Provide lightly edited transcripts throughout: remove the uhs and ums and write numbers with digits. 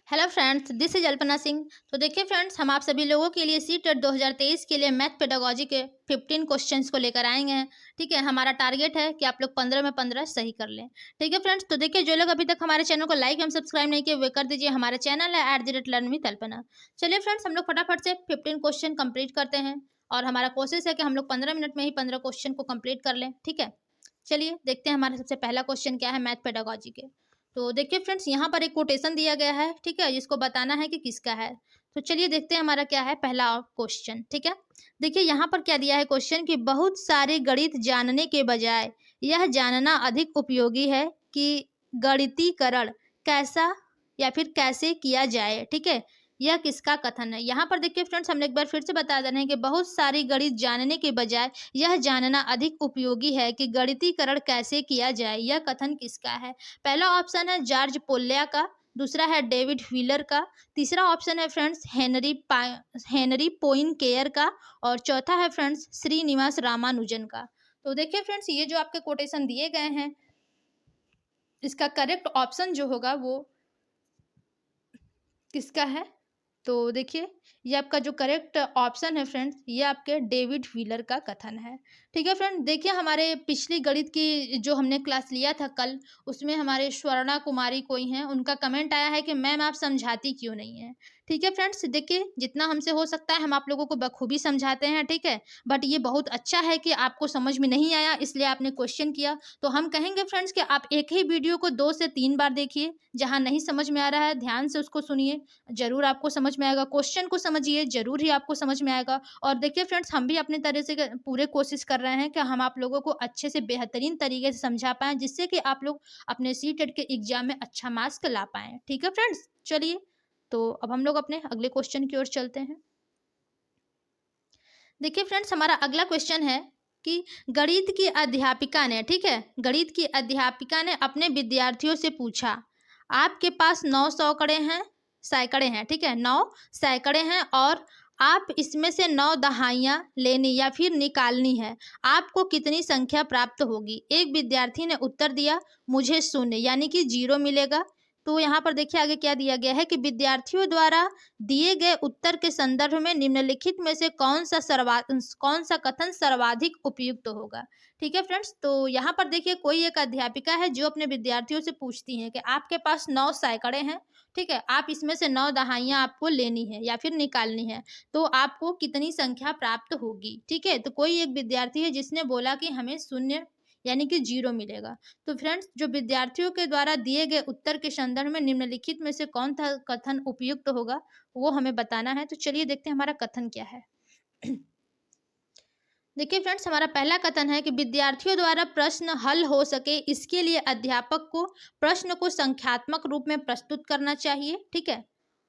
Hello friends, this is Alpana Singh. तो देखिए friends, हम आप सभी लोगों के लिए सीटेट 2023 के लिए मैथ पेडागोजी के 15 क्वेश्चंस को लेकर आएंगे हैं। ठीक है, हमारा टारगेट है कि आप लोग 15 में 15 सही कर लें। ठीक है फ्रेंड्स, तो देखिए जो लोग अभी तक हमारे चैनल को लाइक एवं सब्सक्राइब नहीं किए वे कर दीजिए। हमारा चैनल है @learn with अल्पना। चलिए फ्रेंड्स, हम लोग फटाफट से 15 क्वेश्चन कंप्लीट करते हैं और हमारा कोशिश है कि हम लोग 15 मिनट में ही 15 क्वेश्चन को कंप्लीट कर लें। ठीक है, चलिए देखते हैं हमारा सबसे पहला क्वेश्चन क्या है मैथ पेडागोजी के। तो देखिए फ्रेंड्स, यहाँ पर एक कोटेशन दिया गया है। ठीक है, जिसको बताना है कि किसका है। तो चलिए देखते हैं हमारा क्या है पहला क्वेश्चन। ठीक है, देखिए यहाँ पर क्या दिया है क्वेश्चन कि बहुत सारे गणित जानने के बजाय यह जानना अधिक उपयोगी है कि गणितीकरण कैसा या फिर कैसे किया जाए। ठीक है, यह किसका कथन है। यहाँ पर देखिए फ्रेंड्स, हम एक बार फिर से बता दे रहे हैं कि बहुत सारी गणित जानने के बजाय यह जानना अधिक उपयोगी है कि गणितीकरण कैसे किया जाए। यह कथन किसका है। पहला ऑप्शन है जॉर्ज पोल्या का, दूसरा है डेविड व्हीलर का, तीसरा ऑप्शन है फ्रेंड्स हेनरी पोइनकेयर का और चौथा है फ्रेंड्स श्रीनिवास रामानुजन का। तो देखिए फ्रेंड्स, ये जो आपके कोटेशन दिए गए हैं इसका करेक्ट ऑप्शन जो होगा वो किसका है। तो देखिए, ये आपका जो करेक्ट ऑप्शन है फ्रेंड्स, ये आपके डेविड व्हीलर का कथन है। ठीक है फ्रेंड, देखिए हमारे पिछली गणित की जो हमने क्लास लिया था कल, उसमें हमारे स्वर्णा कुमारी कोई हैं, उनका कमेंट आया है कि मैम आप समझाती क्यों नहीं है। ठीक है फ्रेंड्स, देखिए जितना हमसे हो सकता है हम आप लोगों को बखूबी समझाते हैं। ठीक है, बट ये बहुत अच्छा है कि आपको समझ में नहीं आया इसलिए आपने क्वेश्चन किया। तो हम कहेंगे फ्रेंड्स कि आप एक ही वीडियो को 2 से 3 बार देखिए। जहाँ नहीं समझ में आ रहा है ध्यान से उसको सुनिए, ज़रूर आपको समझ में आएगा। क्वेश्चन को समझिए, ज़रूर ही आपको समझ में आएगा। और देखिए फ्रेंड्स, हम भी अपने तरह से पूरे कोशिश कर रहे हैं कि हम आप लोगों को अच्छे से बेहतरीन तरीके से समझा पाएँ, जिससे कि आप लोग अपने सीटेट के एग्ज़ाम में अच्छा मार्क्स ला पाएँ। ठीक है फ्रेंड्स, चलिए तो अब हम लोग अपने अगले क्वेश्चन की ओर चलते हैं। देखिए फ्रेंड्स, हमारा अगला क्वेश्चन है कि गणित की अध्यापिका ने, ठीक है, गणित की अध्यापिका ने अपने विद्यार्थियों से पूछा, आपके पास 9 सौकड़े हैं, सैकड़े हैं। ठीक है, 9 सैकड़े हैं और आप इसमें से 9 दहाइयाँ लेनी या फिर निकालनी है, आपको कितनी संख्या प्राप्त होगी। एक विद्यार्थी ने उत्तर दिया, मुझे शून्य यानी कि 0 मिलेगा। तो यहाँ पर देखिए आगे क्या दिया गया है कि विद्यार्थियों द्वारा दिए गए उत्तर के संदर्भ में निम्नलिखित में से कौन सा कथन सर्वाधिक उपयुक्त होगा। ठीक है फ्रेंड्स, तो यहाँ पर देखिए कोई एक अध्यापिका है जो अपने विद्यार्थियों से पूछती है कि आपके पास 9 सैकड़े हैं। ठीक है, आप इसमें से 9 दहाइयाँ आपको लेनी है या फिर निकालनी है, तो आपको कितनी संख्या प्राप्त होगी। ठीक है, तो कोई एक विद्यार्थी है जिसने बोला कि हमें शून्य यानी कि 0 मिलेगा। तो फ्रेंड्स, जो विद्यार्थियों के द्वारा दिए गए उत्तर के संदर्भ में निम्नलिखित में से कौन सा कथन उपयुक्त होगा वो हमें बताना है। तो चलिए देखते हैं हमारा कथन क्या है। देखिए फ्रेंड्स, हमारा पहला कथन है कि विद्यार्थियों द्वारा प्रश्न हल हो सके इसके लिए अध्यापक को प्रश्न को संख्यात्मक रूप में प्रस्तुत करना चाहिए। ठीक है,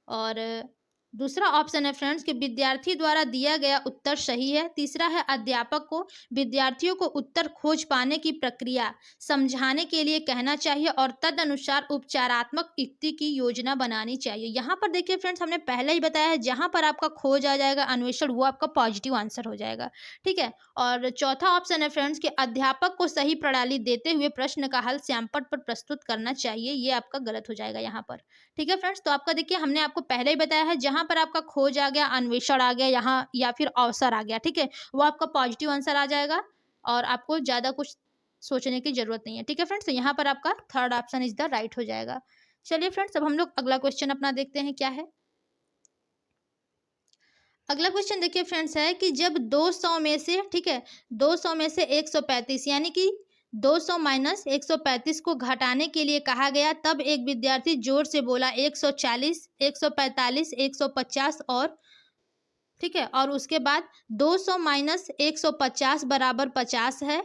और दूसरा ऑप्शन है फ्रेंड्स कि विद्यार्थी द्वारा दिया गया उत्तर सही है। तीसरा है अध्यापक को विद्यार्थियों को उत्तर खोज पाने की प्रक्रिया समझाने के लिए कहना चाहिए और तदनुसार उपचारात्मक युक्ति की योजना बनानी चाहिए। यहाँ पर देखिए फ्रेंड्स, हमने पहले ही बताया है, जहाँ पर आपका खोज आ जाएगा अन्वेषण, वो आपका पॉजिटिव आंसर हो जाएगा। ठीक है, और चौथा ऑप्शन है फ्रेंड्स कि अध्यापक को सही प्रणाली देते हुए प्रश्न का हल श्यामपट्ट पर प्रस्तुत करना चाहिए। ये आपका गलत हो जाएगा यहाँ पर। ठीक है फ्रेंड्स, तो आपका देखिए हमने आपको पहले ही बताया है, जहाँ पर आपका खोज आ गया, अन्वेषण आ गया यहाँ या फिर अवसर आ गया, ठीक है, वो आपका पॉजिटिव आंसर आ जाएगा और आपको ज़्यादा कुछ सोचने की ज़रूरत नहीं है। ठीक है फ्रेंड्स, तो यहाँ पर आपका third option is the right हो जाएगा। चलिए फ्रेंड्स, अब हम लोग अगला क्वेश्चन अपना देखते हैं क्या है। अगला क्वेश्चन देखिए फ्रेंड्स है कि जब 200 में से, ठीक है, 200 में से 135 यानी कि 200 माइनस 135 को घटाने के लिए कहा गया, तब एक विद्यार्थी जोर से बोला 140, 145, 150 और, ठीक है, और उसके बाद 200 माइनस 150 बराबर 50 है।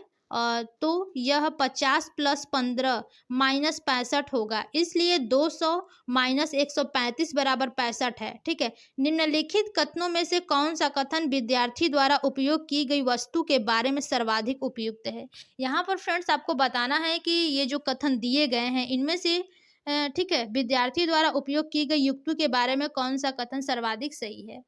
तो यह 50 प्लस 15 माइनस 65 होगा, इसलिए 200 माइनस 135 बराबर 65 है। ठीक है, निम्नलिखित कथनों में से कौन सा कथन विद्यार्थी द्वारा उपयोग की गई वस्तु के बारे में सर्वाधिक उपयुक्त है। यहाँ पर फ्रेंड्स आपको बताना है कि ये जो कथन दिए गए हैं इनमें से ठीक है, विद्यार्थी द्वारा उपयोग की गई युक्ति के बारे में कौन सा कथन सर्वाधिक सही है।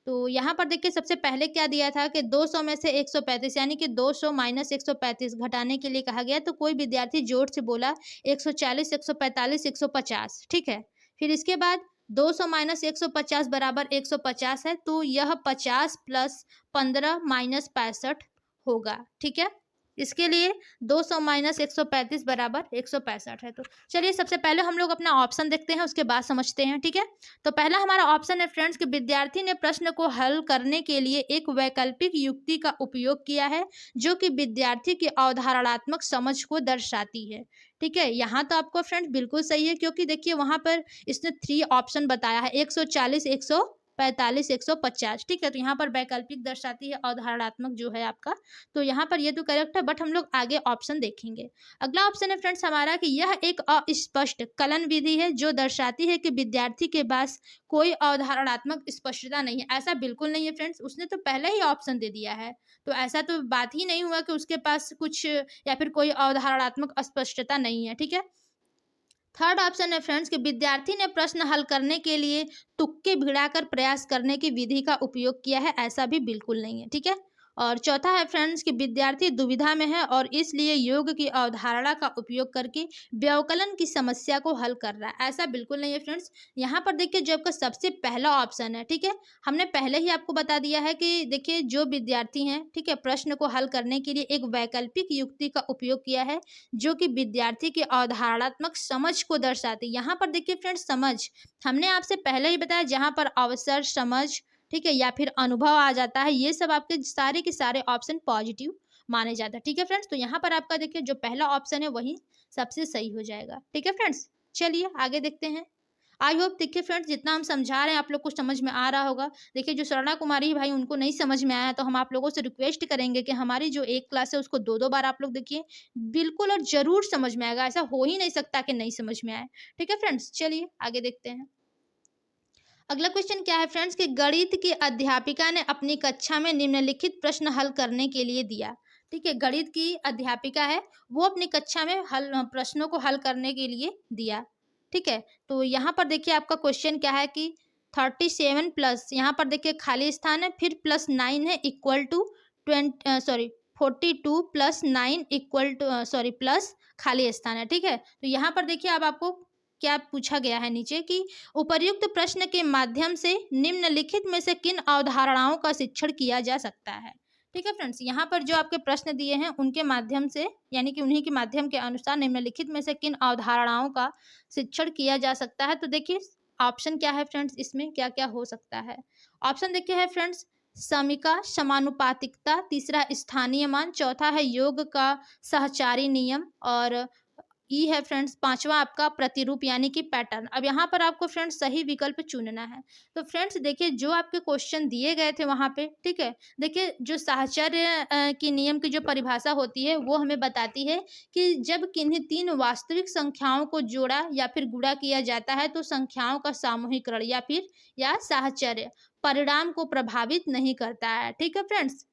तो यहाँ पर देखिए सबसे पहले क्या दिया था कि 200 में से 135 यानी कि 200 माइनस 135 घटाने के लिए कहा गया, तो कोई विद्यार्थी जोर से बोला 140, 145, 150। ठीक है, फिर इसके बाद 200 माइनस 150 बराबर 150 है, तो यह 50 प्लस 15 माइनस 65 होगा। ठीक है, इसके लिए 200 माइनस 135 बराबर 165 है। तो चलिए सबसे पहले हम लोग अपना ऑप्शन देखते हैं, उसके बाद समझते हैं। ठीक है, तो पहला हमारा ऑप्शन है फ्रेंड्स कि विद्यार्थी ने प्रश्न को हल करने के लिए एक वैकल्पिक युक्ति का उपयोग किया है जो कि विद्यार्थी की अवधारणात्मक समझ को दर्शाती है। ठीक है, यहाँ तो आपको फ्रेंड्स बिल्कुल सही है, क्योंकि देखिए वहाँ पर इसने 3 ऑप्शन बताया है, 140, 145, 150। ठीक है, तो यहाँ पर वैकल्पिक दर्शाती है अवधारणात्मक जो है आपका, तो यहाँ पर ये तो करेक्ट है, बट हम लोग आगे ऑप्शन देखेंगे। अगला ऑप्शन है फ्रेंड्स हमारा कि यह एक अस्पष्ट कलन विधि है जो दर्शाती है कि विद्यार्थी के पास कोई अवधारणात्मक स्पष्टता नहीं है। ऐसा बिल्कुल नहीं है फ्रेंड्स, उसने तो पहले ही ऑप्शन दे दिया है, तो ऐसा तो बात ही नहीं हुआ कि उसके पास कुछ या फिर कोई अवधारणात्मक अस्पष्टता नहीं है। ठीक है, थर्ड ऑप्शन है फ्रेंड्स कि विद्यार्थी ने प्रश्न हल करने के लिए तुक्के भिड़ाकर प्रयास करने की विधि का उपयोग किया है। ऐसा भी बिल्कुल नहीं है। ठीक है, और चौथा है फ्रेंड्स कि विद्यार्थी दुविधा में है और इसलिए योग की अवधारणा का उपयोग करके व्यवकलन की समस्या को हल कर रहा है। ऐसा बिल्कुल नहीं है फ्रेंड्स। यहाँ पर देखिए जो आपका सबसे पहला ऑप्शन है, ठीक है, हमने पहले ही आपको बता दिया है कि देखिए जो विद्यार्थी हैं, ठीक है, प्रश्न को हल करने के लिए एक वैकल्पिक युक्ति का उपयोग किया है जो कि विद्यार्थी की अवधारणात्मक समझ को दर्शाती है। यहाँ पर देखिए फ्रेंड्स समझ हमने आपसे पहले ही बताया, जहाँ पर अवसर, समझ, ठीक है, या फिर अनुभव आ जाता है, ये सब आपके सारे के सारे ऑप्शन पॉजिटिव माने जाते हैं। ठीक है फ्रेंड्स, तो यहाँ पर आपका देखिए जो पहला ऑप्शन है वही सबसे सही हो जाएगा। ठीक है फ्रेंड्स, चलिए आगे देखते हैं। आई होप देखिए फ्रेंड्स जितना हम समझा रहे हैं आप लोग को समझ में आ रहा होगा। देखिए जो स्वर्णा कुमारी भाई उनको नहीं समझ में आया, तो हम आप लोगों से रिक्वेस्ट करेंगे कि हमारी जो एक क्लास है उसको 2-2 बार आप लोग देखिए, बिल्कुल और जरूर समझ में आएगा। ऐसा हो ही नहीं सकता कि नहीं समझ में आए। ठीक है फ्रेंड्स, चलिए आगे देखते हैं। अगला क्वेश्चन क्या है फ्रेंड्स कि गणित की अध्यापिका ने अपनी कक्षा में निम्नलिखित प्रश्न हल करने के लिए दिया। ठीक है, गणित की अध्यापिका है, वो अपनी कक्षा में प्रश्नों को हल करने के लिए दिया। ठीक है, तो यहाँ पर देखिए आपका क्वेश्चन क्या है कि 37 प्लस, यहाँ पर देखिए खाली स्थान है, फिर प्लस 9 है equal to 42 plus 9 equal to plus खाली स्थान है। ठीक है, तो यहाँ पर देखिए अब आपको क्या पूछा गया है नीचे कि उपर्युक्त प्रश्न के माध्यम से निम्नलिखित में से किन अवधारणाओं का शिक्षण किया जा सकता है। ठीक है फ्रेंड्स, यहाँ पर जो आपके प्रश्न दिए हैं उनके माध्यम से, यानी कि उन्हीं के माध्यम के अनुसार निम्नलिखित में से किन अवधारणाओं का शिक्षण किया जा सकता है। तो देखिए ऑप्शन क्या है फ्रेंड्स, इसमें क्या क्या हो सकता है। ऑप्शन देखिए है फ्रेंड्स समीका, समानुपातिकता, तीसरा स्थानीय मान, चौथा है योग का सहचारी नियम, और ई है फ्रेंड्स पांचवा आपका प्रतिरूप यानी कि पैटर्न। अब यहाँ पर आपको फ्रेंड्स सही विकल्प चुनना है। तो फ्रेंड्स देखिए जो आपके क्वेश्चन दिए गए थे वहाँ पे, ठीक है, देखिए जो साहचर्य की नियम की जो परिभाषा होती है वो हमें बताती है कि जब किन्हीं 3 वास्तविक संख्याओं को जोड़ा या फिर गुणा किया जाता है तो संख्याओं का सामूहिकरण या साहचर्य परिणाम को प्रभावित नहीं करता है। ठीक है फ्रेंड्स,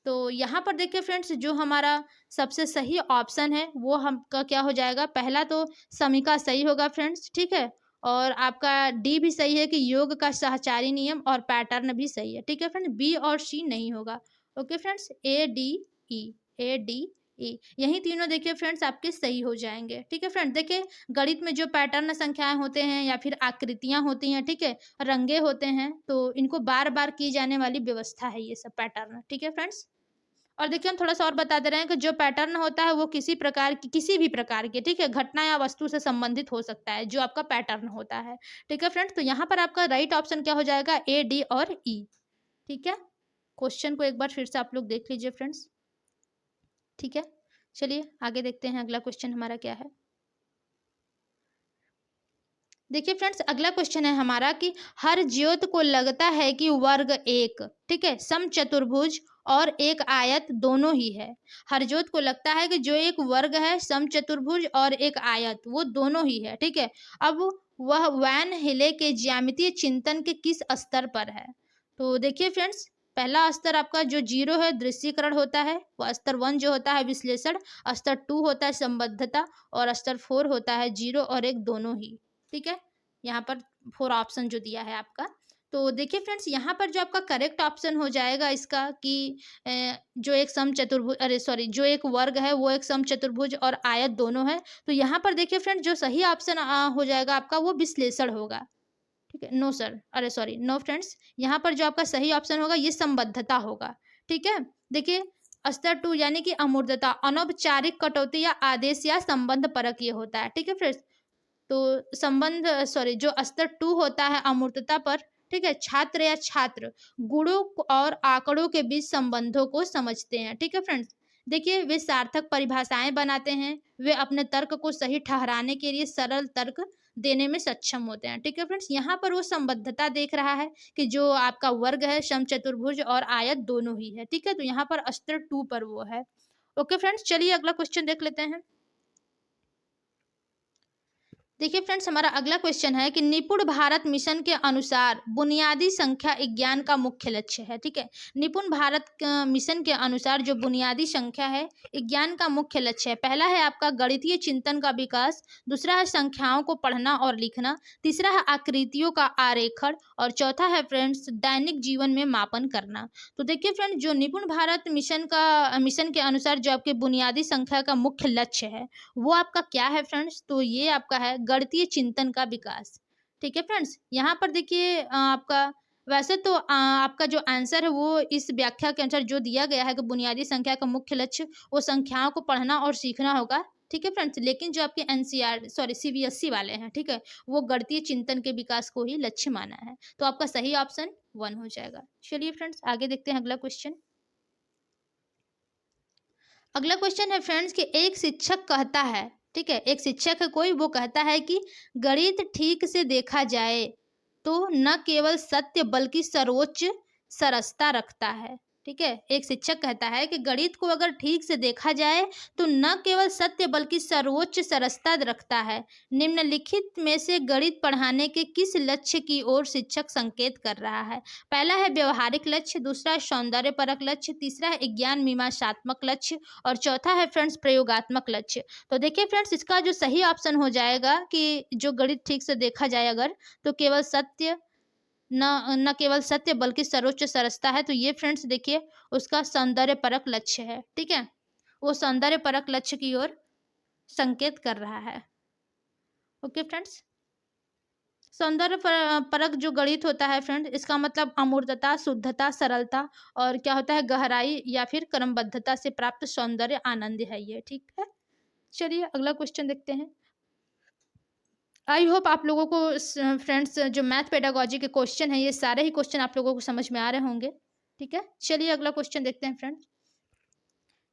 तो यहाँ पर देखिए फ्रेंड्स जो हमारा सबसे सही ऑप्शन है वो हमका क्या हो जाएगा, पहला तो समीका सही होगा फ्रेंड्स। ठीक है, और आपका डी भी सही है कि योग का सहचारी नियम, और पैटर्न भी सही है। ठीक है फ्रेंड्स, बी और सी नहीं होगा। Okay friends, A D E यही तीनों देखिए फ्रेंड्स आपके सही हो जाएंगे। ठीक है फ्रेंड्स, देखिए गणित में जो पैटर्न संख्याएं होते हैं या फिर आकृतियां होती हैं, ठीक है, रंगे होते हैं, तो इनको बार बार की जाने वाली व्यवस्था है ये सब पैटर्न। ठीक है फ्रेंड्स, और देखिए हम थोड़ा सा और बता दे रहे हैं कि जो पैटर्न होता है वो किसी भी प्रकार के, ठीक है, घटना या वस्तु से संबंधित हो सकता है जो आपका पैटर्न होता है। ठीक है फ्रेंड्स, तो यहाँ पर आपका राइट ऑप्शन क्या हो जाएगा, ए, डी और ई। ठीक है, क्वेश्चन को एक बार फिर से आप लोग देख लीजिए फ्रेंड्स। ठीक है, चलिए आगे देखते हैं अगला क्वेश्चन हमारा क्या है। देखिए फ्रेंड्स अगला क्वेश्चन है हमारा कि हर ज्योत को लगता है कि वर्ग एक, ठीक है, समचतुर्भुज और एक आयत दोनों ही है। हर ज्योत को लगता है कि जो एक वर्ग है, समचतुर्भुज और एक आयत, वो दोनों ही है। ठीक है, अब वह वैन हिले के ज्यामितीय चिंतन के किस स्तर पर है। तो देखिए फ्रेंड्स पहला स्तर आपका जो 0 है दृश्यीकरण होता है, वो स्तर 1 जो होता है विश्लेषण, स्तर 2 होता है संबद्धता, और स्तर 4 होता है 0 और 1 दोनों ही। ठीक है, यहाँ पर 4 ऑप्शन जो दिया है आपका। तो देखिए फ्रेंड्स, यहाँ पर जो आपका करेक्ट ऑप्शन हो जाएगा इसका कि जो एक समचतुर्भुज, अरे सॉरी, जो एक वर्ग है वो एक समचतुर्भुज और आयत दोनों है। तो यहाँ पर देखिए फ्रेंड्स, जो सही ऑप्शन हो जाएगा आपका वो विश्लेषण होगा। ठीक है, नो सर, अरे सॉरी, नो फ्रेंड्स, यहाँ पर जो आपका सही ऑप्शन होगा ये संबद्धता होगा। ठीक है, देखिए स्तर 2 यानी कि अमूर्तता, अनौपचारिक कटौती या आदेश या संबंध परक ये होता है। ठीक है फ्रेंड्स, तो संबंध, सॉरी, जो स्तर 2 होता है अमूर्तता पर, ठीक है, छात्र या छात्र गुणों और आंकड़ों के बीच संबंधों को समझते हैं। ठीक है फ्रेंड्स, देखिए वे सार्थक परिभाषाएं बनाते हैं, वे अपने तर्क को सही ठहराने के लिए सरल तर्क देने में सक्षम होते हैं। ठीक है फ्रेंड्स, यहाँ पर वो संबद्धता देख रहा है कि जो आपका वर्ग है समचतुर्भुज और आयत दोनों ही है। ठीक है, तो यहाँ पर स्तर 2 पर वो है। ओके फ्रेंड्स, चलिए अगला क्वेश्चन देख लेते हैं। देखिए फ्रेंड्स, हमारा अगला क्वेश्चन है कि निपुण भारत मिशन के अनुसार बुनियादी संख्या विज्ञान का मुख्य लक्ष्य है। ठीक है, निपुण भारत मिशन के अनुसार जो बुनियादी संख्या है विज्ञान का मुख्य लक्ष्य है, पहला है आपका गणितीय चिंतन का विकास, दूसरा है संख्याओं को पढ़ना और लिखना, तीसरा है आकृतियों का आरेखण और चौथा है फ्रेंड्स दैनिक जीवन में मापन करना। तो देखिए फ्रेंड्स, जो निपुण भारत मिशन के अनुसार जो आपके बुनियादी संख्या का मुख्य लक्ष्य है वो आपका क्या है फ्रेंड्स, तो ये आपका है गणितीय चिंतन का विकास। ठीक है फ्रेंड्स, यहाँ पर देखिए आपका वैसे तो आपका जो आंसर है वो इस व्याख्या के अनुसार जो दिया गया है कि बुनियादी संख्या का मुख्य लक्ष्य वो संख्याओं को पढ़ना और सीखना होगा। ठीक है फ्रेंड्स, लेकिन जो आपके एनसीईआरटी सॉरी सीबीएसई वाले हैं, ठीक है, वो गणितीय चिंतन के विकास को ही लक्ष्य माना है। तो आपका सही ऑप्शन 1 हो जाएगा। चलिए फ्रेंड्स, आगे देखते हैं अगला क्वेश्चन। अगला क्वेश्चन है फ्रेंड्स कि एक शिक्षक कहता है, ठीक है, एक शिक्षक है कोई, वो कहता है कि गणित ठीक से देखा जाए तो न केवल सत्य बल्कि सर्वोच्च सरसता रखता है। ठीक है, एक शिक्षक कहता है कि गणित को अगर ठीक से देखा जाए तो न केवल सत्य बल्कि सर्वोच्च सरसता रखता है। निम्नलिखित में से गणित पढ़ाने के किस लक्ष्य की ओर शिक्षक संकेत कर रहा है? पहला है व्यवहारिक लक्ष्य, दूसरा है सौंदर्य परक लक्ष्य, तीसरा है ज्ञान मीमांसात्मक लक्ष्य और चौथा है फ्रेंड्स प्रयोगात्मक लक्ष्य। तो देखिए फ्रेंड्स, इसका जो सही ऑप्शन हो जाएगा कि जो गणित ठीक से देखा जाए अगर तो केवल सत्य न केवल सत्य बल्कि सर्वोच्च सरसता है। तो ये फ्रेंड्स देखिए उसका सौंदर्य परक लक्ष्य है। ठीक है, वो सौंदर्य परक लक्ष्य की ओर संकेत कर रहा है। ओके फ्रेंड्स, सौंदर्य परक जो गणित होता है फ्रेंड, इसका मतलब अमूर्तता, शुद्धता, सरलता और क्या होता है गहराई या फिर क्रमबद्धता से प्राप्त सौंदर्य आनंद है ये। ठीक है, चलिए अगला क्वेश्चन देखते हैं। आई होप आप लोगों को फ्रेंड्स जो मैथ पेडागोजी के क्वेश्चन है ये सारे ही क्वेश्चन आप लोगों को समझ में आ रहे होंगे। ठीक है, चलिए अगला क्वेश्चन देखते हैं फ्रेंड्स।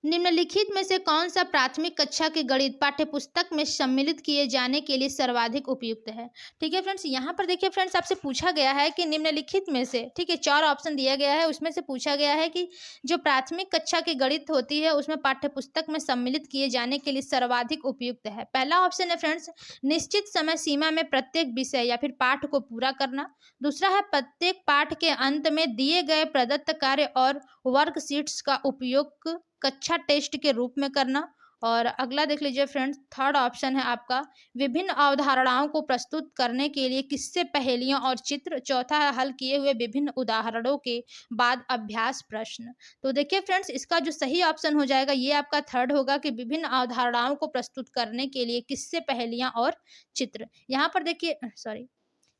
निम्नलिखित में से कौन सा प्राथमिक कक्षा के गणित पाठ्यपुस्तक में सम्मिलित किए जाने के लिए सर्वाधिक उपयुक्त है? ठीक है फ्रेंड्स, यहाँ पर देखिए फ्रेंड्स आपसे पूछा गया है कि निम्नलिखित में से, ठीक है, 4 ऑप्शन दिया गया है, उसमें से पूछा गया है कि जो प्राथमिक कक्षा की गणित होती है उसमें पाठ्यपुस्तक में सम्मिलित किए जाने के लिए सर्वाधिक उपयुक्त है। पहला ऑप्शन है फ्रेंड्स निश्चित समय सीमा में प्रत्येक विषय या फिर पाठ को पूरा करना, दूसरा है प्रत्येक पाठ के अंत में दिए गए प्रदत्त कार्य और वर्कशीट्स का उपयोग कक्षा टेस्ट के रूप में करना, और अगला देख लीजिए फ्रेंड्स, थर्ड ऑप्शन है आपका विभिन्न अवधारणाओं को प्रस्तुत करने के लिए किस्से, पहेलियां और चित्र, चौथा है हल किए हुए विभिन्न उदाहरणों के बाद अभ्यास प्रश्न। तो देखिए फ्रेंड्स, इसका जो सही ऑप्शन हो जाएगा ये आपका थर्ड होगा कि विभिन्न अवधारणाओं को प्रस्तुत करने के लिए किस्से, पहेलियां और चित्र। यहाँ पर देखिए सॉरी,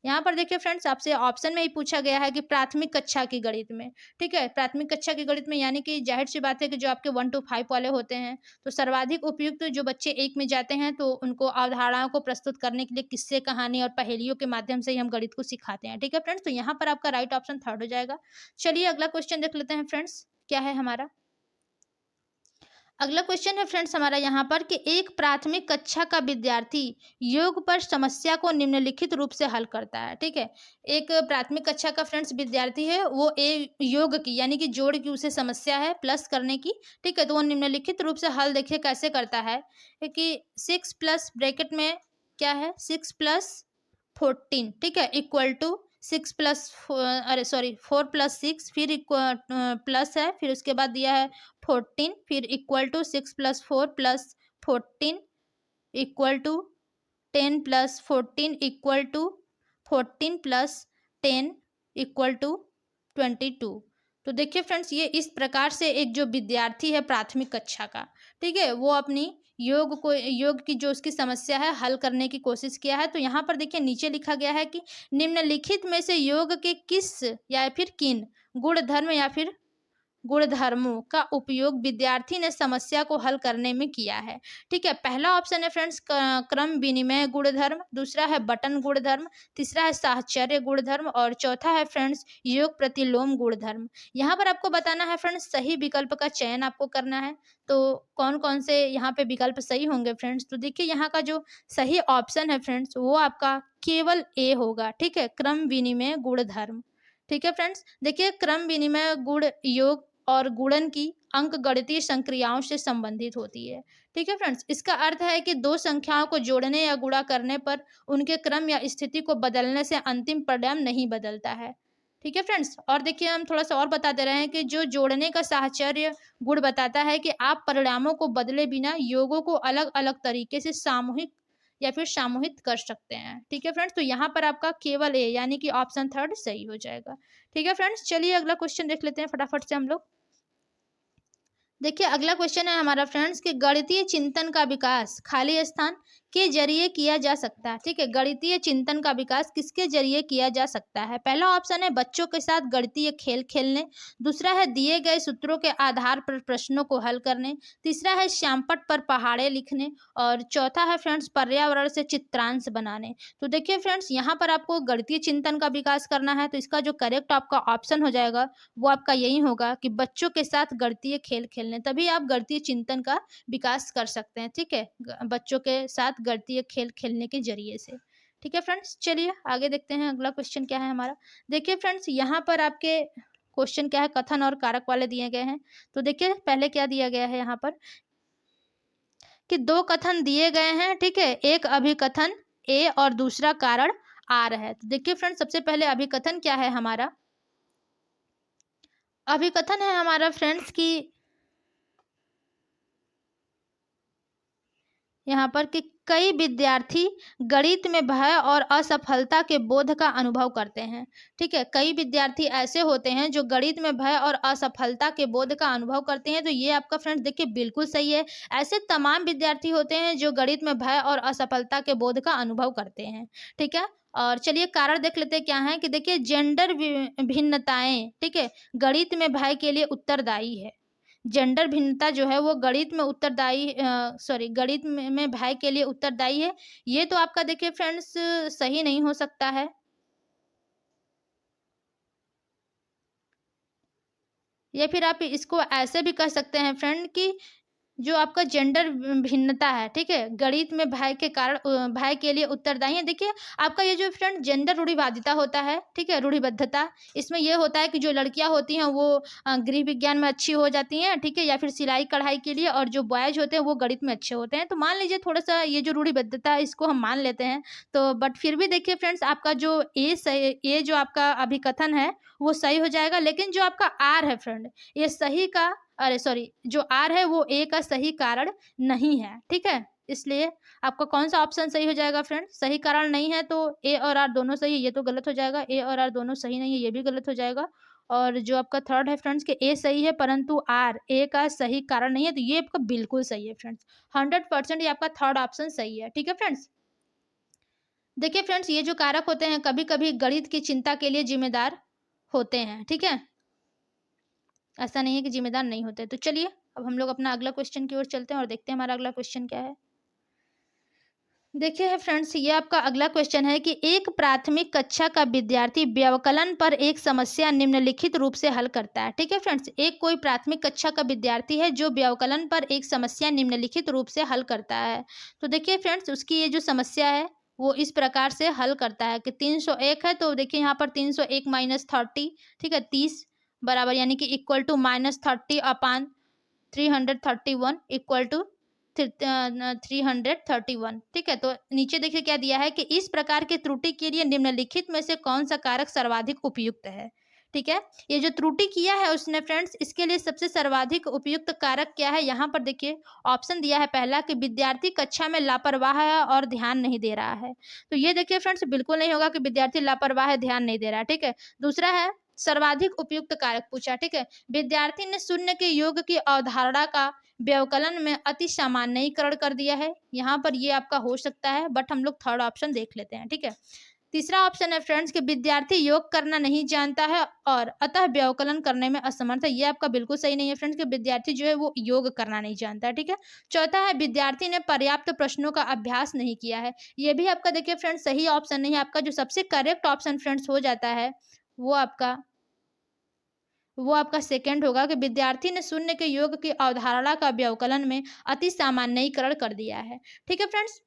यहाँ पर देखिए फ्रेंड्स आपसे ऑप्शन में ही पूछा गया है कि प्राथमिक कक्षा की गणित में, ठीक है, प्राथमिक कक्षा की गणित में यानी कि जाहिर सी बात है कि जो आपके 1 to 5 वाले होते हैं तो सर्वाधिक उपयुक्त जो बच्चे 1 में जाते हैं तो उनको अवधारणाओं को प्रस्तुत करने के लिए किस्से, कहानी और पहेलियों के माध्यम से ही हम गणित को सिखाते हैं। ठीक है फ्रेंड्स, तो यहाँ पर आपका राइट ऑप्शन थर्ड हो जाएगा। चलिए अगला क्वेश्चन देख लेते हैं फ्रेंड्स, क्या है हमारा अगला क्वेश्चन है फ्रेंड्स हमारा यहाँ पर कि एक प्राथमिक कक्षा का विद्यार्थी योग पर समस्या को निम्नलिखित रूप से हल करता है। ठीक है, एक प्राथमिक कक्षा का फ्रेंड्स विद्यार्थी है, वो योग की यानी कि जोड़ की उसे समस्या है प्लस करने की। ठीक है, तो वो निम्नलिखित रूप से हल देखिए कैसे करता है कि 6 प्लस ब्रैकेट में क्या है 6 प्लस 14, ठीक है, इक्वल टू 6 प्लस अरे सॉरी 4 प्लस 6 फिर प्लस है, फिर उसके बाद दिया है 14, फिर equal to 6 plus 4 plus 14 equal to 10 plus 14 equal to 14 plus 10 equal to 22। तो देखिए फ्रेंड्स, ये इस प्रकार से एक जो विद्यार्थी है प्राथमिक कक्षा का, ठीक है, वो अपनी योग की जो उसकी समस्या है हल करने की कोशिश किया है। तो यहाँ पर देखिए नीचे लिखा गया है कि निम्नलिखित में से योग के किस या फिर किन गुण धर्म या फिर गुणधर्मों का उपयोग विद्यार्थी ने समस्या को हल करने में किया है। ठीक है, पहला ऑप्शन है फ्रेंड्स क्रम विनिमय गुणधर्म, दूसरा है बटन गुणधर्म, तीसरा है साहचर्य गुणधर्म और चौथा है फ्रेंड्स योग प्रतिलोम गुणधर्म। यहाँ पर आपको बताना है फ्रेंड्स, सही विकल्प का चयन आपको करना है। तो कौन कौन से यहाँ पे विकल्प सही होंगे फ्रेंड्स, तो देखिए यहाँ का जो सही ऑप्शन है फ्रेंड्स वो आपका केवल ए होगा। ठीक है, क्रम विनिमय गुणधर्म। ठीक है फ्रेंड्स, देखिए क्रम विनिमय गुण योग और गुणन की अंक गणितीय संक्रियाओं से संबंधित होती है। ठीक है फ्रेंड्स, इसका अर्थ है कि दो संख्याओं को जोड़ने या गुणा करने पर उनके क्रम या स्थिति को बदलने से अंतिम परिणाम नहीं बदलता है। ठीक है फ्रेंड्स, और देखिए हम थोड़ा सा और बता दे रहे हैं कि जो जोड़ने का साहचर्य गुण बताता है कि आप परिणामों को बदले बिना योगों को अलग अलग तरीके से सामूहिक या फिर सामूहिक कर सकते हैं। ठीक है फ्रेंड्स, तो यहाँ पर आपका केवल ए यानी कि ऑप्शन थर्ड सही हो जाएगा। ठीक है फ्रेंड्स, चलिए अगला क्वेश्चन देख लेते हैं फटाफट से हम लोग। देखिए अगला क्वेश्चन है हमारा फ्रेंड्स कि गणितीय चिंतन का विकास खाली स्थान के जरिए किया जा सकता है। ठीक है, गणितीय चिंतन का विकास किसके जरिए किया जा सकता है? पहला ऑप्शन है बच्चों के साथ गणितीय खेल खेलने, दूसरा है दिए गए सूत्रों के आधार पर प्रश्नों को हल करने, तीसरा है श्यामपट्ट पर पहाड़े लिखने और चौथा है फ्रेंड्स पर्यावरण से चित्रांश बनाने। तो देखिए फ्रेंड्स, यहाँ पर आपको गणितीय चिंतन का विकास करना है, तो इसका जो करेक्ट आपका ऑप्शन हो जाएगा वो आपका यही होगा कि बच्चों के साथ गणितीय खेल खेलने, तभी आप गणितीय चिंतन का विकास कर सकते हैं। ठीक है, बच्चों के साथ गणितीय खेल खेलने के जरिए से। ठीक है फ्रेंड्स, चलिए आगे देखते हैं अगला क्वेश्चन क्या है हमारा। देखिए फ्रेंड्स, यहाँ पर आपके क्वेश्चन क्या है, कथन और कारक वाले दिए गए हैं। तो देखिए पहले क्या दिया गया है यहाँ पर कि दो कथन दिए गए हैं। ठीक है, एक अभिकथन ए और दूसरा कारण आर है। तो देखिए फ्रेंड्स, सबसे पहले अभिकथन क्या है हमारा, अभिकथन है हमारा फ्रेंड्स की यहाँ पर कि कई विद्यार्थी गणित में भय और असफलता के बोध का अनुभव करते हैं। ठीक है, कई विद्यार्थी ऐसे होते हैं जो गणित में भय और असफलता के बोध का अनुभव करते हैं। तो ये आपका फ्रेंड्स देखिए बिल्कुल सही है। ऐसे तमाम विद्यार्थी होते हैं जो गणित में भय और असफलता के बोध का अनुभव करते हैं। ठीक है, और चलिए कारण देख लेते हैं क्या है कि देखिए जेंडर भिन्नताएं, ठीक है, गणित में भय के लिए उत्तरदायी है। जेंडर भिन्नता जो है वो गणित में उत्तरदायी गणित में भय के लिए उत्तरदायी है। ये तो आपका देखिए फ्रेंड्स सही नहीं हो सकता है। या फिर आप इसको ऐसे भी कह सकते हैं फ्रेंड कि जो आपका जेंडर भिन्नता है, ठीक है, गणित में भय के कारण भय के लिए उत्तरदायी है। देखिए आपका ये जो फ्रेंड जेंडर रूढ़िवादिता होता है, ठीक है, रूढ़िबद्धता, इसमें ये होता है कि जो लड़कियां होती हैं वो गृह विज्ञान में अच्छी हो जाती हैं, ठीक है, या फिर सिलाई कढ़ाई के लिए, और जो बॉयज होते हैं वो गणित में अच्छे होते हैं। तो मान लीजिए थोड़ा सा ये जो रूढ़िबद्धता है इसको हम मान लेते हैं। तो बट फिर भी देखिए फ्रेंड्स, आपका जो ये जो आपका अभिकथन है वो सही हो जाएगा, लेकिन जो आपका आर है फ्रेंड, ये सही का अरे सॉरी जो आर है वो ए का सही कारण नहीं है। ठीक है, इसलिए आपका कौन सा ऑप्शन सही हो जाएगा फ्रेंड, सही कारण नहीं है तो ए और आर दोनों सही है, ये तो गलत हो जाएगा। ए और आर दोनों सही नहीं है, ये भी गलत हो जाएगा। और जो आपका थर्ड है फ्रेंड्स कि ए सही है परंतु आर ए का सही कारण नहीं है, तो ये आपका बिल्कुल सही है फ्रेंड्स, 100% ये आपका थर्ड ऑप्शन सही है। ठीक है फ्रेंड्स, देखिए फ्रेंड्स, ये जो कारक होते हैं कभी कभी गणित की चिंता के लिए जिम्मेदार होते हैं। ठीक है, ऐसा नहीं है कि जिम्मेदार नहीं होते। तो चलिए अब हम लोग अपना अगला क्वेश्चन की ओर चलते हैं और देखते हैं हमारा अगला क्वेश्चन क्या है। देखिए है फ्रेंड्स, ये आपका अगला क्वेश्चन है कि एक प्राथमिक कक्षा का विद्यार्थी व्यवकलन पर एक समस्या निम्नलिखित रूप से हल करता है। ठीक है फ्रेंड्स, एक कोई प्राथमिक कक्षा का विद्यार्थी है जो व्यवकलन पर एक समस्या निम्नलिखित रूप से हल करता है। तो देखिए फ्रेंड्स, उसकी ये जो समस्या है वो इस प्रकार से हल करता है कि 301 है, तो देखिए यहाँ पर 301 माइनस 30, ठीक है, 30 बराबर यानी कि इक्वल टू -30 अपान 331 इक्वल टू 331। ठीक है, तो नीचे देखिए क्या दिया है कि इस प्रकार की त्रुटि के लिए निम्नलिखित में से कौन सा कारक सर्वाधिक उपयुक्त है। ठीक है। ये जो त्रुटि किया है उसने फ्रेंड्स, इसके लिए सबसे सर्वाधिक उपयुक्त कारक क्या है, यहाँ पर देखिए ऑप्शन दिया है पहला कि विद्यार्थी कक्षा में लापरवाह है और ध्यान नहीं दे रहा है। तो ये देखिए फ्रेंड्स बिल्कुल नहीं होगा कि विद्यार्थी लापरवाह है, ध्यान नहीं दे रहा है, ठीक है। दूसरा है सर्वाधिक उपयुक्त कारक पूछा, ठीक है। विद्यार्थी ने शून्य के योग की अवधारणा का व्यवकलन में अति सामान्यीकरण कर दिया है। यहाँ पर ये आपका हो सकता है, बट हम लोग थर्ड ऑप्शन देख लेते हैं, ठीक है। तीसरा ऑप्शन है फ्रेंड्स कि विद्यार्थी योग करना नहीं जानता है और अतः व्यवकलन करने में असमर्थ है। ये आपका बिल्कुल सही नहीं है फ्रेंड्स कि विद्यार्थी जो है वो योग करना नहीं जानता है, ठीक है। चौथा है विद्यार्थी ने पर्याप्त प्रश्नों का अभ्यास नहीं किया है। ये भी आपका देखिए फ्रेंड्स सही ऑप्शन नहीं है। आपका जो सबसे करेक्ट ऑप्शन फ्रेंड्स हो जाता है वो आपका सेकंड होगा कि विद्यार्थी ने शून्य के योग की अवधारणा का व्यवकलन में अति सामान्यीकरण कर दिया है, ठीक है फ्रेंड्स।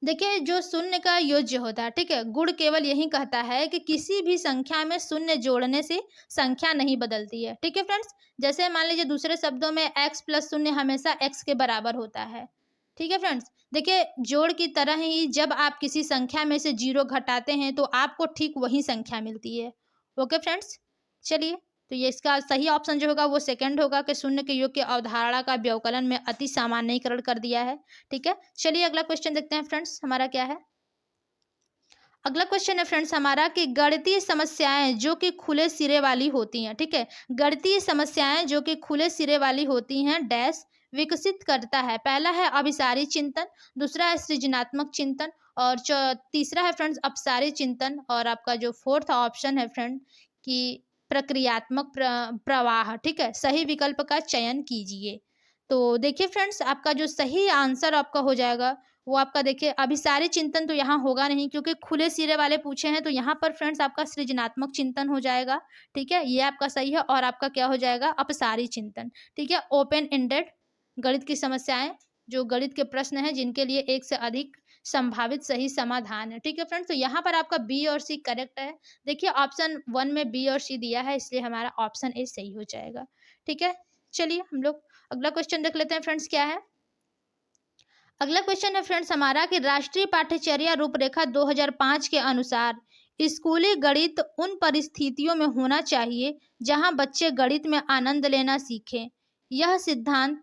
देखिए जो शून्य का योज्य होता है, ठीक है, गुण केवल यही कहता है कि किसी भी संख्या में शून्य जोड़ने से संख्या नहीं बदलती है, ठीक है फ्रेंड्स। जैसे मान लीजिए दूसरे शब्दों में x प्लस शून्य हमेशा x के बराबर होता है, ठीक है फ्रेंड्स। देखिए जोड़ की तरह ही जब आप किसी संख्या में से 0 घटाते हैं तो आपको ठीक वही संख्या मिलती है। ओके फ्रेंड्स, चलिए तो ये इसका सही ऑप्शन जो होगा वो सेकंड होगा कि शून्य के योग की अवधारणा का व्यवकलन में अति सामान्यीकरण कर दिया है, ठीक है। चलिए अगला क्वेश्चन देखते हैं फ्रेंड्स हमारा क्या है। अगला क्वेश्चन है फ्रेंड्स हमारा कि गणितीय समस्याएं जो कि खुले सिरे वाली होती हैं, ठीक है, गणितीय समस्याएं जो कि खुले सिरे वाली होती हैं डैश विकसित करता है। पहला है अभिसारी चिंतन, दूसरा है सृजनात्मक चिंतन और तीसरा है फ्रेंड्स अपसारी चिंतन और आपका जो फोर्थ ऑप्शन है फ्रेंड कि प्रक्रियात्मक प्रवाह, ठीक है। सही विकल्प का चयन कीजिए। तो देखिए फ्रेंड्स आपका जो सही आंसर आपका हो जाएगा वो आपका देखिए अभिसारी चिंतन तो यहाँ होगा नहीं क्योंकि खुले सिरे वाले पूछे हैं, तो यहाँ पर फ्रेंड्स आपका सृजनात्मक चिंतन हो जाएगा, ठीक है, ये आपका सही है। और आपका क्या हो जाएगा अपसारी चिंतन, ठीक है। ओपन एंडेड गणित की समस्याएं जो गणित के प्रश्न हैं जिनके लिए एक से अधिक संभावित सही समाधान है, ठीक है फ्रेंड्स। तो यहाँ पर आपका बी और सी करेक्ट है। देखिए ऑप्शन 1 में बी और सी दिया है इसलिए हमारा ऑप्शन ए सही हो जाएगा, ठीक है। चलिए हम लोग अगला क्वेश्चन देख लेते हैं फ्रेंड्स क्या है। अगला क्वेश्चन है फ्रेंड्स हमारा कि राष्ट्रीय पाठ्यचर्या रूपरेखा 2005 के अनुसार स्कूली गणित उन परिस्थितियों में होना चाहिए जहां बच्चे गणित में आनंद लेना सीखें। यह सिद्धांत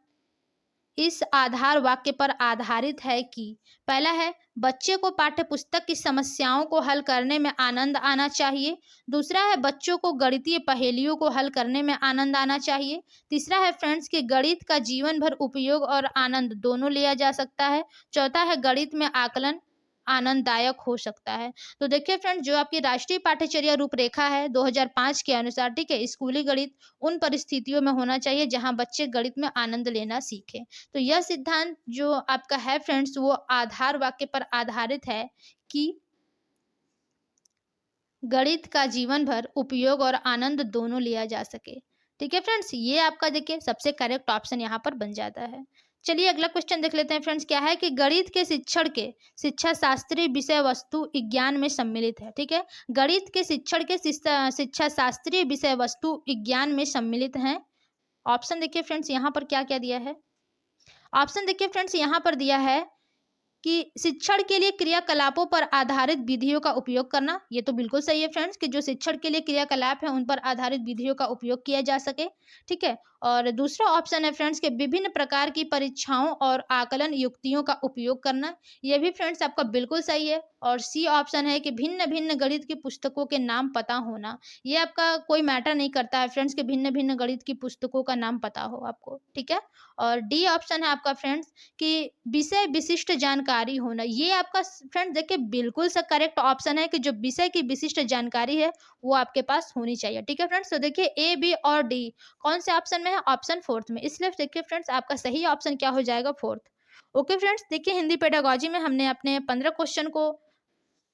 इस आधार वाक्य पर आधारित है कि पहला है बच्चे को पाठ्यपुस्तक की समस्याओं को हल करने में आनंद आना चाहिए, दूसरा है बच्चों को गणितीय पहेलियों को हल करने में आनंद आना चाहिए, तीसरा है फ्रेंड्स कि गणित का जीवन भर उपयोग और आनंद दोनों लिया जा सकता है, चौथा है गणित में आकलन आनंददायक हो सकता है। तो देखिए फ्रेंड्स जो आपकी राष्ट्रीय पाठ्यचर्या रूपरेखा है 2005 के अनुसार, ठीक है, स्कूली गणित उन परिस्थितियों में होना चाहिए जहां बच्चे गणित में आनंद लेना सीखें। तो यह सिद्धांत जो आपका है फ्रेंड्स वो आधार वाक्य पर आधारित है कि गणित का जीवन भर उपयोग और आनंद दोनों लिया जा सके, ठीक है फ्रेंड्स। ये आपका देखिए सबसे करेक्ट ऑप्शन यहाँ पर बन जाता है। चलिए अगला क्वेश्चन देख लेते हैं फ्रेंड्स क्या है कि गणित के शिक्षण के शिक्षा शास्त्रीय विषय वस्तु विज्ञान में सम्मिलित है, ठीक है। गणित के शिक्षण के शिक्षा शास्त्रीय विषय वस्तु विज्ञान में सम्मिलित हैं। ऑप्शन देखिए फ्रेंड्स यहाँ पर क्या क्या दिया है। ऑप्शन देखिए फ्रेंड्स यहाँ पर दिया है कि शिक्षण के लिए क्रियाकलापों पर आधारित विधियों का उपयोग करना, ये तो बिल्कुल सही है फ्रेंड्स कि जो शिक्षण के लिए क्रियाकलाप है उन पर आधारित विधियों का उपयोग किया जा सके, ठीक है। और दूसरा ऑप्शन है फ्रेंड्स कि विभिन्न प्रकार की परीक्षाओं और आकलन युक्तियों का उपयोग करना, ये भी फ्रेंड्स आपका बिल्कुल सही है। और सी ऑप्शन है कि भिन्न भिन्न गणित की पुस्तकों के नाम पता होना, ये आपका कोई मैटर नहीं करता है फ्रेंड्स कि भिन्न भिन्न गणित की पुस्तकों का नाम पता हो आपको, ठीक है। और डी ऑप्शन है आपका फ्रेंड्स कि विषय विशिष्ट जानकारी होना, ये आपका फ्रेंड्स देखिए बिल्कुल सा करेक्ट ऑप्शन है कि जो विषय की विशिष्ट जानकारी है वो आपके पास होनी चाहिए, ठीक है फ्रेंड्स। तो देखिए ए बी और डी कौन से ऑप्शन में है, ऑप्शन फोर्थ में, इसलिए देखिए फ्रेंड्स आपका सही ऑप्शन क्या हो जाएगा फोर्थ। ओके फ्रेंड्स देखिए हिंदी पेडागोजी में हमने अपने 15 क्वेश्चन को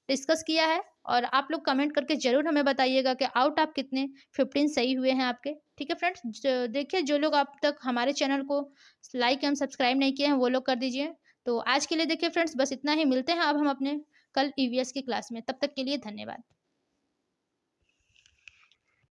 डिस्कस किया है और आप लोग कमेंट करके जरूर हमें बताइएगा कि आउट ऑफ कितने 15 सही हुए हैं आपके, ठीक है फ्रेंड्स। देखिए जो लोग अब तक हमारे चैनल को लाइक एवं सब्सक्राइब नहीं किए हैं वो लोग कर दीजिए। तो आज के लिए देखिए फ्रेंड्स बस इतना ही, मिलते हैं अब हम अपने कल ईवीएस की क्लास में, तब तक के लिए धन्यवाद।